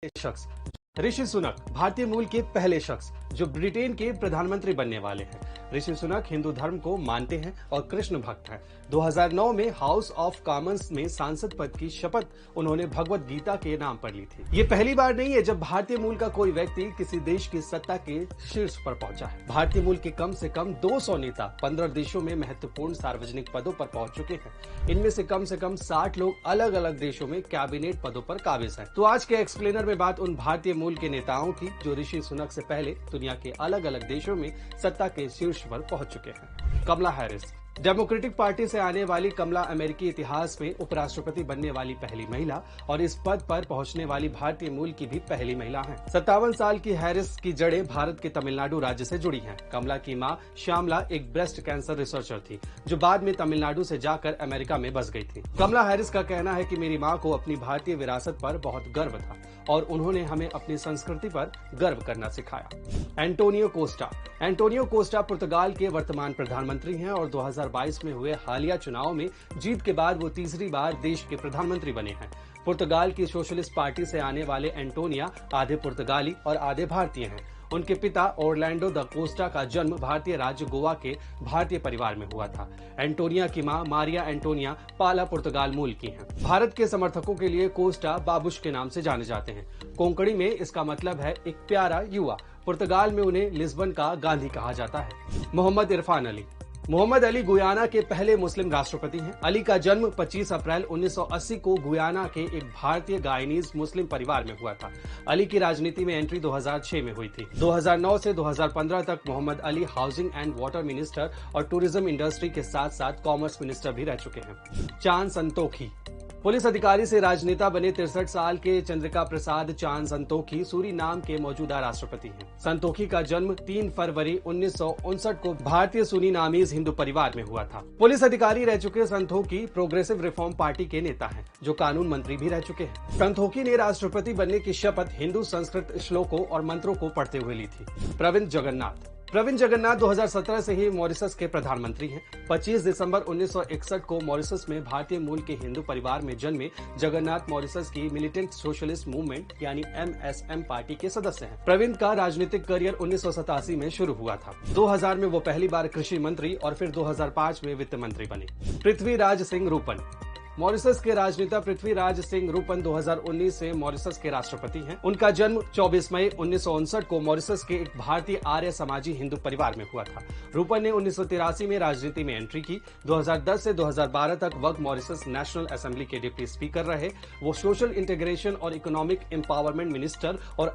शख्स ऋषि सुनक भारतीय मूल के पहले शख्स जो ब्रिटेन के प्रधानमंत्री बनने वाले हैं। ऋषि सुनक हिंदू धर्म को मानते हैं और कृष्ण भक्त हैं। 2009 में हाउस ऑफ कॉमन्स में सांसद पद की शपथ उन्होंने भगवत गीता के नाम पर ली थी। ये पहली बार नहीं है जब भारतीय मूल का कोई व्यक्ति किसी देश की सत्ता के शीर्ष पर पहुंचा है। भारतीय मूल के कम से कम 200 नेता 15 देशों में महत्वपूर्ण सार्वजनिक पदों पर पहुंच चुके हैं। इनमें से कम 60 लोग अलग अलग देशों में कैबिनेट पदों पर काबिज हैं। तो आज के एक्सप्लेनर में बात उन भारतीय मूल के नेताओं की जो ऋषि सुनक से पहले दुनिया के अलग अलग देशों में सत्ता के शीर्ष पर पहुंच चुके हैं। कमला हैरिस डेमोक्रेटिक पार्टी से आने वाली कमला अमेरिकी इतिहास में उपराष्ट्रपति बनने वाली पहली महिला और इस पद पर पहुंचने वाली भारतीय मूल की भी पहली महिला हैं। 57 साल की हैरिस की जड़ें भारत के तमिलनाडु राज्य से जुड़ी हैं। कमला की मां श्यामला एक ब्रेस्ट कैंसर रिसर्चर थी जो बाद में तमिलनाडु से जाकर अमेरिका में बस गई थी। कमला हैरिस का कहना है कि मेरी मां को अपनी भारतीय विरासत पर बहुत गर्व था और उन्होंने हमें अपनी संस्कृति पर गर्व करना सिखाया। एंटोनियो कोस्टा पुर्तगाल के वर्तमान प्रधानमंत्री हैं और 2022 में हुए हालिया चुनाव में जीत के बाद वो तीसरी बार देश के प्रधानमंत्री बने हैं। पुर्तगाल की सोशलिस्ट पार्टी से आने वाले एंटोनिया आधे पुर्तगाली और आधे भारतीय हैं। उनके पिता ओरलैंडो द कोस्टा का जन्म भारतीय राज्य गोवा के भारतीय परिवार में हुआ था। एंटोनिया की मां मारिया एंटोनिया पाला पुर्तगाल मूल की हैं। भारत के समर्थकों के लिए कोस्टा बाबुश के नाम से जाने जाते हैं। कोंकणी में इसका मतलब है एक प्यारा युवा। पुर्तगाल में उन्हें लिस्बन का गांधी कहा जाता है। मोहम्मद अली गुयाना के पहले मुस्लिम राष्ट्रपति हैं। अली का जन्म 25 अप्रैल 1980 को गुयाना के एक भारतीय गायनीज मुस्लिम परिवार में हुआ था। अली की राजनीति में एंट्री 2006 में हुई थी। 2009 से 2015 तक Mohammed Ali housing and water minister और टूरिज्म इंडस्ट्री के साथ साथ कॉमर्स मिनिस्टर भी रह चुके हैं। चांद संतोखी पुलिस अधिकारी से राजनेता बने 63 साल के चंद्रिका प्रसाद चांद संतोखी सूरीनाम के मौजूदा राष्ट्रपति हैं। संतोखी का जन्म 3 फरवरी 1959 को भारतीय सूरीनामीज हिंदू परिवार में हुआ था। पुलिस अधिकारी रह चुके संतोखी प्रोग्रेसिव रिफॉर्म पार्टी के नेता हैं जो कानून मंत्री भी रह चुके हैं। संतोखी ने राष्ट्रपति बनने की शपथ हिंदू संस्कृत श्लोकों और मंत्रों को पढ़ते हुए ली थी। प्रविंद जगन्नाथ 2017 से ही मॉरिशस के प्रधानमंत्री हैं। 25 दिसंबर 1961 को मॉरिशस में भारतीय मूल के हिंदू परिवार में जन्मे जगन्नाथ मॉरिशस की मिलिटेंट सोशलिस्ट मूवमेंट यानी MSM पार्टी के सदस्य हैं। प्रविंद का राजनीतिक करियर 1987 में शुरू हुआ था। 2000 में वो पहली बार कृषि मंत्री और फिर 2005 में वित्त मंत्री बने। पृथ्वीराज सिंह रूपन मॉरिशस के राजनेता पृथ्वीराज सिंह रूपन 2019 से मॉरिशस के राष्ट्रपति हैं। उनका जन्म 24 मई 1959 को मॉरिशस के एक भारतीय आर्य समाजी हिंदू परिवार में हुआ था। रूपन ने 1983 में राजनीति में एंट्री की। 2010 से 2012 तक वक्त मॉरिशस नेशनल असेंबली के डिप्टी स्पीकर रहे। वो सोशल इंटीग्रेशन और इकोनॉमिक एम्पावरमेंट मिनिस्टर और